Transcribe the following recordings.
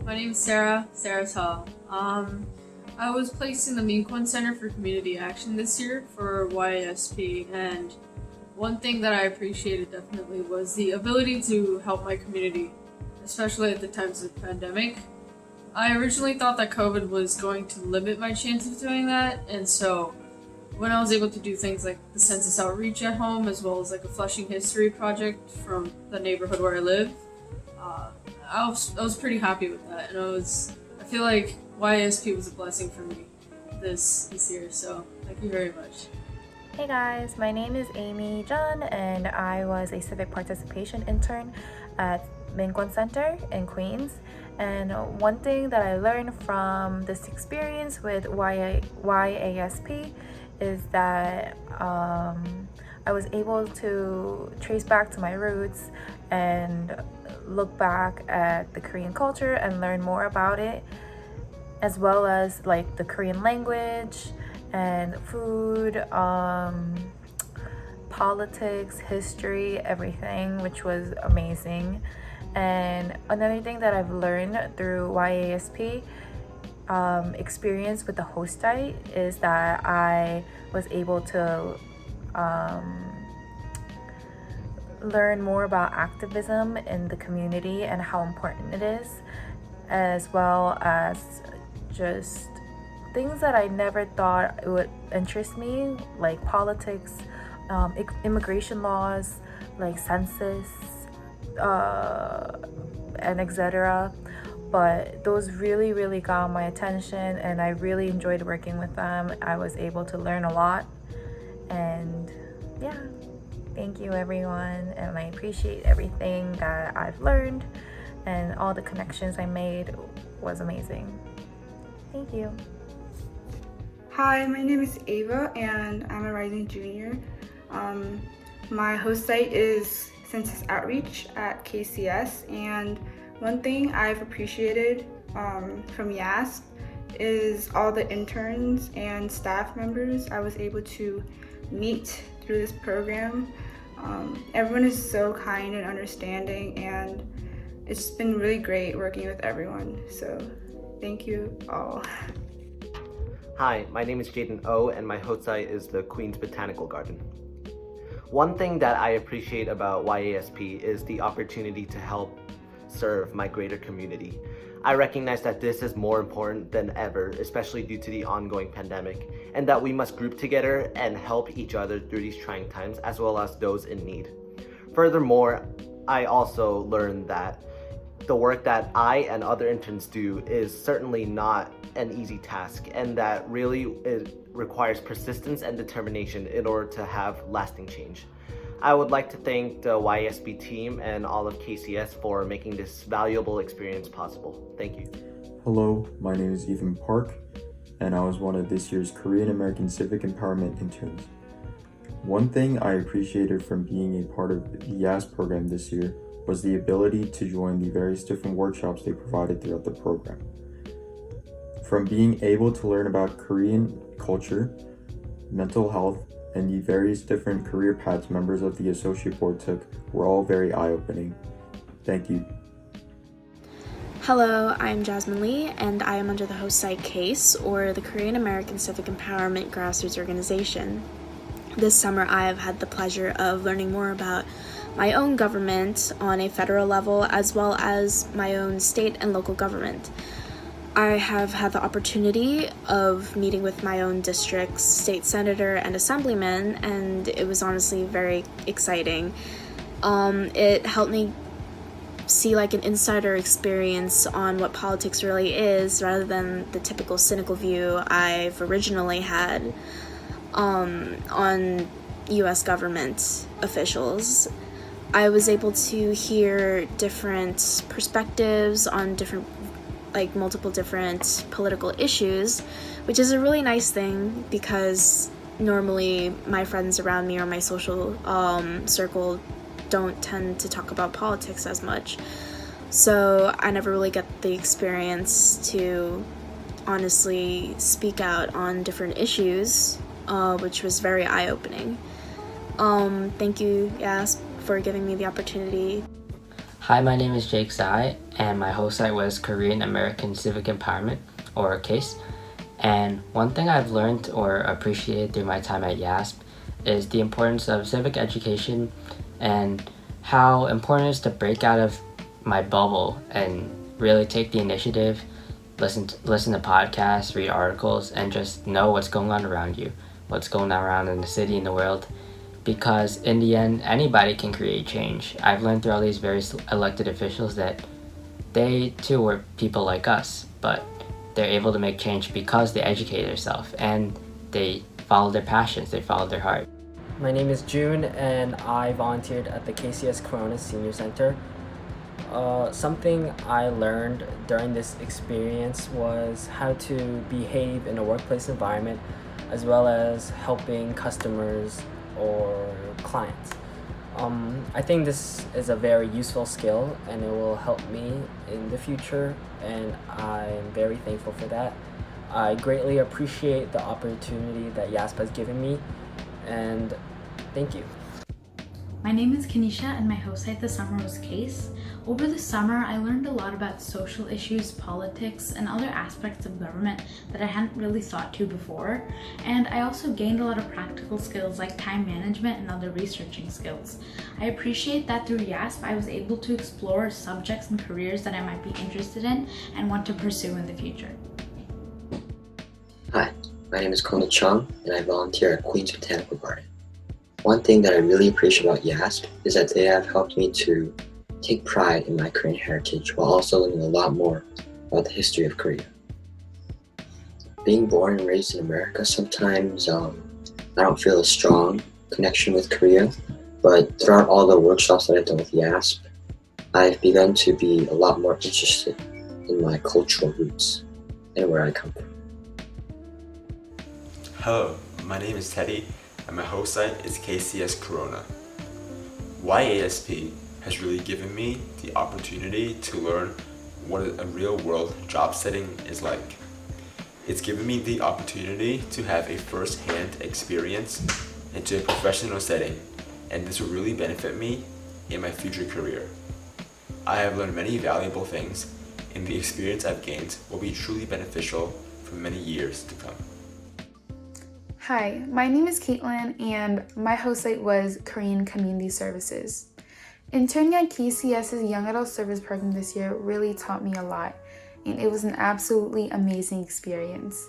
My name's Sarah Tall. I was placed in the Minkwon Center for Community Action this year for YASP, and one thing that I appreciated definitely was the ability to help my community, especially at the times of the pandemic. I originally thought that COVID was going to limit my chance of doing that, and so when I was able to do things like the census outreach at home, as well as like a Flushing history project from the neighborhood where I live, I was pretty happy with that, and I feel like YASP was a blessing for me this year. So thank you very much. Hey guys, my name is Amy John, and I was a civic participation intern at Minkwon Center in Queens. And one thing that I learned from this experience with YASP is that I was able to trace back to my roots and look back at the Korean culture and learn more about it, as well as like the Korean language and food, politics, history, everything, which was amazing. And another thing that I've learned through YASP experience with the host site is that I was able to learn more about activism in the community and how important it is, as well as just things that I never thought would interest me, like politics, immigration laws, like census, and etc. But those really got my attention, and I really enjoyed working with them. I was able to learn a lot, and yeah, thank you everyone, and I appreciate everything that I've learned, and all the connections I made was amazing. Thank you. Hi, my name is Ava, and I'm a rising junior. My host site is Census Outreach at KCS, and one thing I've appreciated from YASP is all the interns and staff members I was able to meet through this program. Everyone is so kind and understanding, and it's been really great working with everyone. So thank you all. Hi, my name is Jaden O, and my host site is the Queens Botanical Garden. One thing that I appreciate about YASP is the opportunity to help serve my greater community. I recognize that this is more important than ever, especially due to the ongoing pandemic, and that we must group together and help each other through these trying times, as well as those in need. Furthermore, I also learned that the work that I and other interns do is certainly not an easy task, and that really it requires persistence and determination in order to have lasting change. I would like to thank the YSP team and all of KCS for making this valuable experience possible. Thank you. Hello, my name is Ethan Park, and I was one of this year's Korean American Civic Empowerment interns. One thing I appreciated from being a part of the YASP program this year was the ability to join the various different workshops they provided throughout the program. From being able to learn about Korean culture, mental health, and the various different career paths members of the associate board took were all very eye-opening. Thank you. Hello, I'm Jasmine Lee, and I am under the host site CASE, or the Korean American Civic Empowerment Grassroots Organization. This summer I have had the pleasure of learning more about my own government on a federal level, as well as my own state and local government. I have had the opportunity of meeting with my own district's state senator and assemblyman, and it was honestly very exciting. It helped me see like an insider experience on what politics really is, rather than the typical cynical view I've originally had on US government officials. I was able to hear different perspectives on multiple different political issues, which is a really nice thing, because normally my friends around me or my social circle don't tend to talk about politics as much. So I never really get the experience to honestly speak out on different issues, which was very eye-opening. Thank you, YASP, for giving me the opportunity. Hi, my name is Jake Zai, and my host site was Korean American Civic Empowerment, or CASE. And one thing I've learned or appreciated through my time at YASP is the importance of civic education and how important it is to break out of my bubble and really take the initiative, listen to podcasts, read articles, and just know what's going on around you, what's going on around in the city and the world. Because in the end, anybody can create change. I've learned through all these various elected officials that they too were people like us, but they're able to make change because they educate themselves and they follow their passions, they follow their heart. My name is June, and I volunteered at the KCS Corona Senior Center. Something I learned during this experience was how to behave in a workplace environment, as well as helping customers or clients. I think this is a very useful skill and it will help me in the future, and I'm very thankful for that. I greatly appreciate the opportunity that YASP has given me, and thank you. My name is Kanisha and my host site this summer was CASE. Over the summer, I learned a lot about social issues, politics, and other aspects of government that I hadn't really thought to before. And I also gained a lot of practical skills like time management and other researching skills. I appreciate that through YASP, I was able to explore subjects and careers that I might be interested in and want to pursue in the future. Hi, my name is Kona Chung and I volunteer at Queen's Botanical Garden. One thing that I really appreciate about YASP is that they have helped me to take pride in my Korean heritage while also learning a lot more about the history of Korea. Being born and raised in America, sometimes I don't feel a strong connection with Korea, but throughout all the workshops that I've done with YASP, I've begun to be a lot more interested in my cultural roots and where I come from. Hello, my name is Teddy, and my host site is KCS Corona. YASP has really given me the opportunity to learn what a real-world job setting is like. It's given me the opportunity to have a first-hand experience into a professional setting, and this will really benefit me in my future career. I have learned many valuable things, and the experience I've gained will be truly beneficial for many years to come. Hi, my name is Caitlin and my host site was Korean Community Services. Interning at KCS's Young Adult Service Program this year really taught me a lot, and it was an absolutely amazing experience.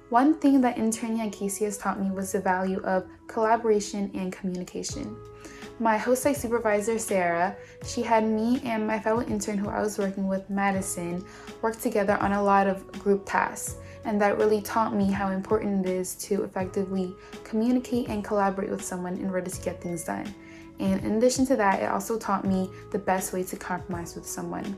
One thing that interning at KCS taught me was the value of collaboration and communication. My host site supervisor, Sarah, she had me and my fellow intern who I was working with, Madison, work together on a lot of group tasks. And that really taught me how important it is to effectively communicate and collaborate with someone in order to get things done. And in addition to that, it also taught me the best way to compromise with someone.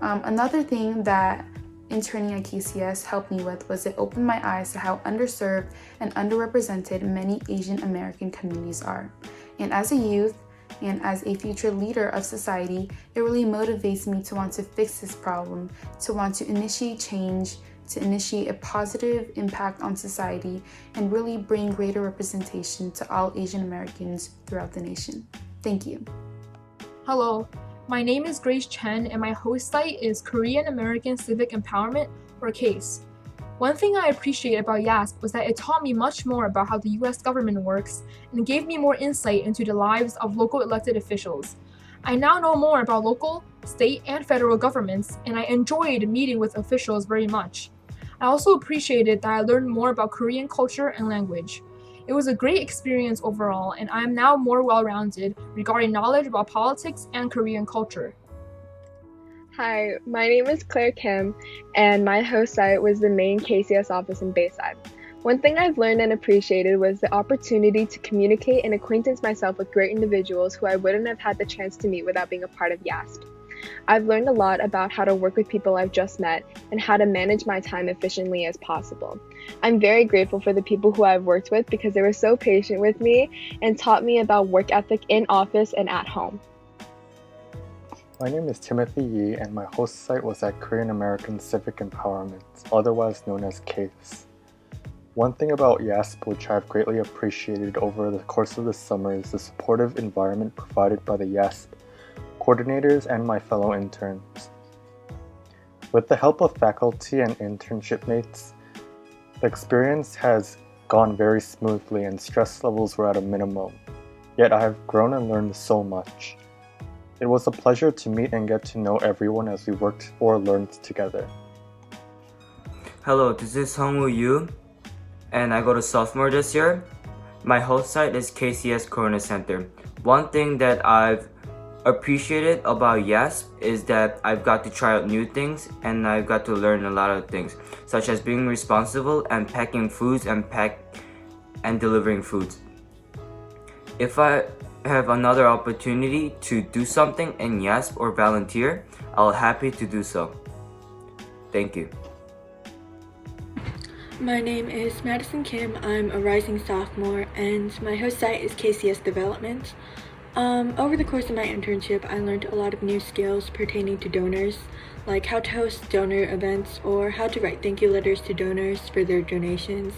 Another thing that interning at KCS helped me with was it opened my eyes to how underserved and underrepresented many Asian American communities are. And as a youth, and as a future leader of society, it really motivates me to want to fix this problem, to want to initiate change, to initiate a positive impact on society, and really bring greater representation to all Asian Americans throughout the nation. Thank you. Hello, my name is Grace Chen and my host site is Korean American Civic Empowerment, or CASE. One thing I appreciate about YASP was that it taught me much more about how the US government works and gave me more insight into the lives of local elected officials. I now know more about local, state, and federal governments, and I enjoyed meeting with officials very much. I also appreciated that I learned more about Korean culture and language. It was a great experience overall, and I am now more well-rounded regarding knowledge about politics and Korean culture. Hi, my name is Claire Kim, and my host site was the main KCS office in Bayside. One thing I've learned and appreciated was the opportunity to communicate and acquaintance myself with great individuals who I wouldn't have had the chance to meet without being a part of YASP. I've learned a lot about how to work with people I've just met and how to manage my time efficiently as possible. I'm very grateful for the people who I've worked with because they were so patient with me and taught me about work ethic in office and at home. My name is Timothy Yi and my host site was at Korean American Civic Empowerment, otherwise known as CASE. One thing about YASP which I've greatly appreciated over the course of the summer is the supportive environment provided by the YASP coordinators, and my fellow interns. With the help of faculty and internship mates, the experience has gone very smoothly and stress levels were at a minimum. Yet I have grown and learned so much. It was a pleasure to meet and get to know everyone as we worked or learned together. Hello, this is Hongwoo Yu, and I go to sophomore this year. My host site is KCS Corona Center. One thing that I've appreciated about YASP is that I've got to try out new things and I've got to learn a lot of things, such as being responsible and packing foods and delivering foods. If I have another opportunity to do something in YASP or volunteer, I'll happy to do so. Thank you. My name is Madison Kim. I'm a rising sophomore and my host site is KCS Development. Over the course of my internship, I learned a lot of new skills pertaining to donors, like how to host donor events or how to write thank you letters to donors for their donations.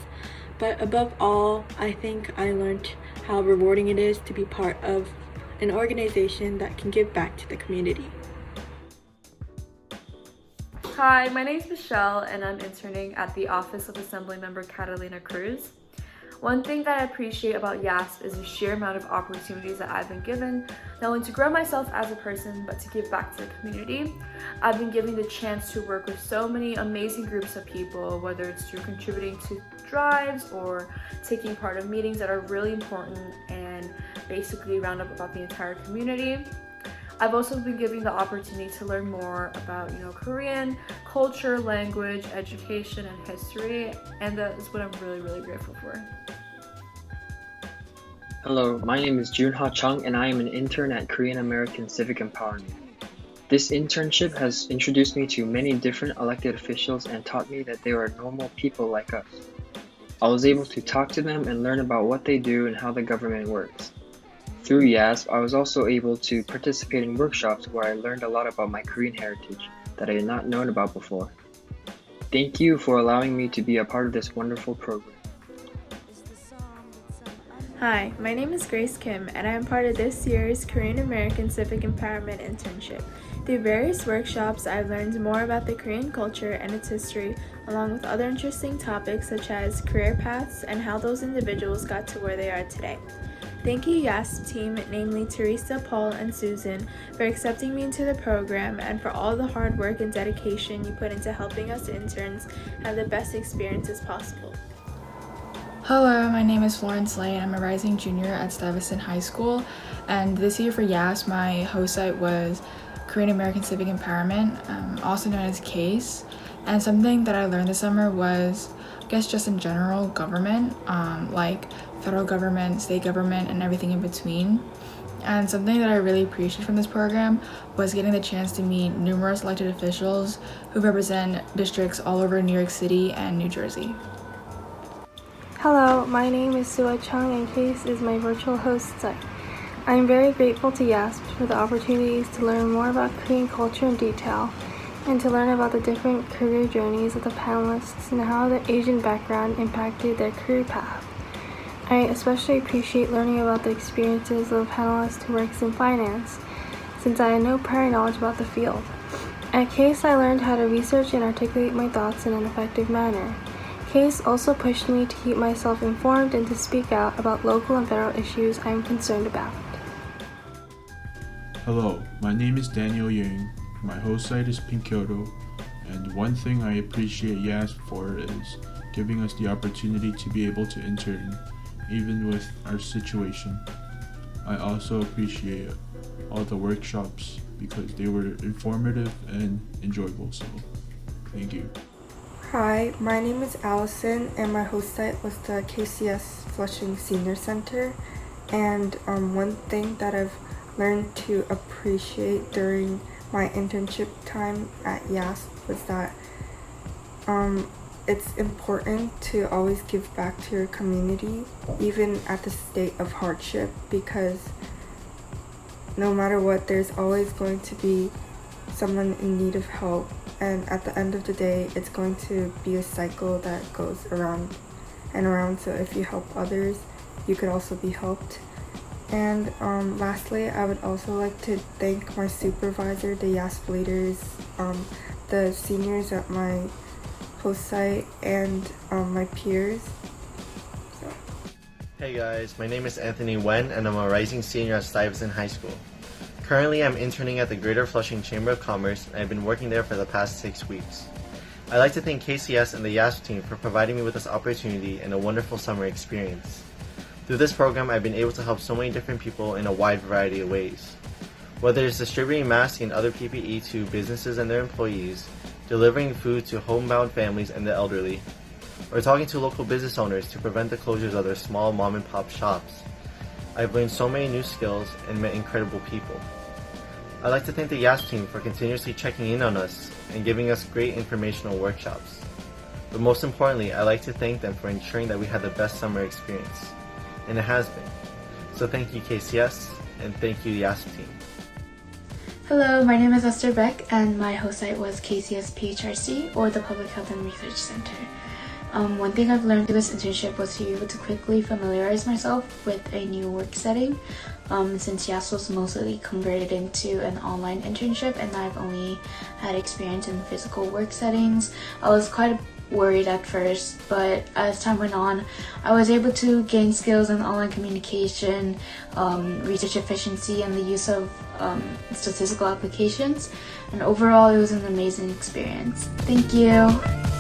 But above all, I think I learned how rewarding it is to be part of an organization that can give back to the community. Hi, my name is Michelle and I'm interning at the Office of Assemblymember Catalina Cruz. One thing that I appreciate about YASP is the sheer amount of opportunities that I've been given, not only to grow myself as a person, but to give back to the community. I've been given the chance to work with so many amazing groups of people, whether it's through contributing to drives or taking part of meetings that are really important and basically round up about the entire community. I've also been given the opportunity to learn more about, Korean culture, language, education, and history, and that is what I'm really, really grateful for. Hello, my name is Junha Chung and I am an intern at Korean American Civic Empowerment. This internship has introduced me to many different elected officials and taught me that they are normal people like us. I was able to talk to them and learn about what they do and how the government works. Through YASP, I was also able to participate in workshops where I learned a lot about my Korean heritage that I had not known about before. Thank you for allowing me to be a part of this wonderful program. Hi, my name is Grace Kim and I am part of this year's Korean American Civic Empowerment Internship. Through various workshops, I've learned more about the Korean culture and its history, along with other interesting topics such as career paths and how those individuals got to where they are today. Thank you YASP team, namely Teresa, Paul, and Susan, for accepting me into the program and for all the hard work and dedication you put into helping us interns have the best experiences possible. Hello, my name is Florence Lay and I'm a rising junior at Stuyvesant High School, and this year for YASP my host site was Korean American Civic Empowerment, also known as CASE, and something that I learned this summer was, just in general, government, like federal government, state government, and everything in between. And something that I really appreciated from this program was getting the chance to meet numerous elected officials who represent districts all over New York City and New Jersey. Hello, my name is Sua Chung and CASE is my virtual host site. I am very grateful to YASP for the opportunities to learn more about Korean culture in detail and to learn about the different career journeys of the panelists and how their Asian background impacted their career path. I especially appreciate learning about the experiences of a panelist who works in finance, since I had no prior knowledge about the field. At CASE, I learned how to research and articulate my thoughts in an effective manner. CASE also pushed me to keep myself informed and to speak out about local and federal issues I am concerned about. Hello, my name is Daniel Yang. My host site is Pink Kyoto, and one thing I appreciate YASP for is giving us the opportunity to be able to intern, even with our situation. I also appreciate all the workshops because they were informative and enjoyable, so thank you. Hi, my name is Allison and my host site was the KCS Flushing Senior Center, and one thing that I've learned to appreciate during my internship time at YASP was that it's important to always give back to your community, even at the state of hardship, because no matter what, there's always going to be someone in need of help, and at the end of the day, it's going to be a cycle that goes around and around. So if you help others, you could also be helped, And lastly, I would also like to thank my supervisor, the YASP leaders, the seniors at my host site, and my peers. Hey guys, my name is Anthony Wen and I'm a rising senior at Stuyvesant High School. Currently, I'm interning at the Greater Flushing Chamber of Commerce and I've been working there for the past 6 weeks. I'd like to thank KCS and the YASP team for providing me with this opportunity and a wonderful summer experience. Through this program, I've been able to help so many different people in a wide variety of ways. Whether it's distributing masks and other PPE to businesses and their employees, delivering food to homebound families and the elderly, or talking to local business owners to prevent the closures of their small mom-and-pop shops, I've learned so many new skills and met incredible people. I'd like to thank the YASP team for continuously checking in on us and giving us great informational workshops. But most importantly, I'd like to thank them for ensuring that we had the best summer experience. And it has been. So thank you KCS, and thank you YASP team. Hello, my name is Esther Beck, and my host site was KCS PHRC, or the Public Health and Research Center. One thing I've learned through this internship was to be able to quickly familiarize myself with a new work setting. Since YASP was mostly converted into an online internship and I've only had experience in physical work settings, I was quite worried at first, but as time went on, I was able to gain skills in online communication, research efficiency, and the use of statistical applications. And overall, it was an amazing experience. Thank you.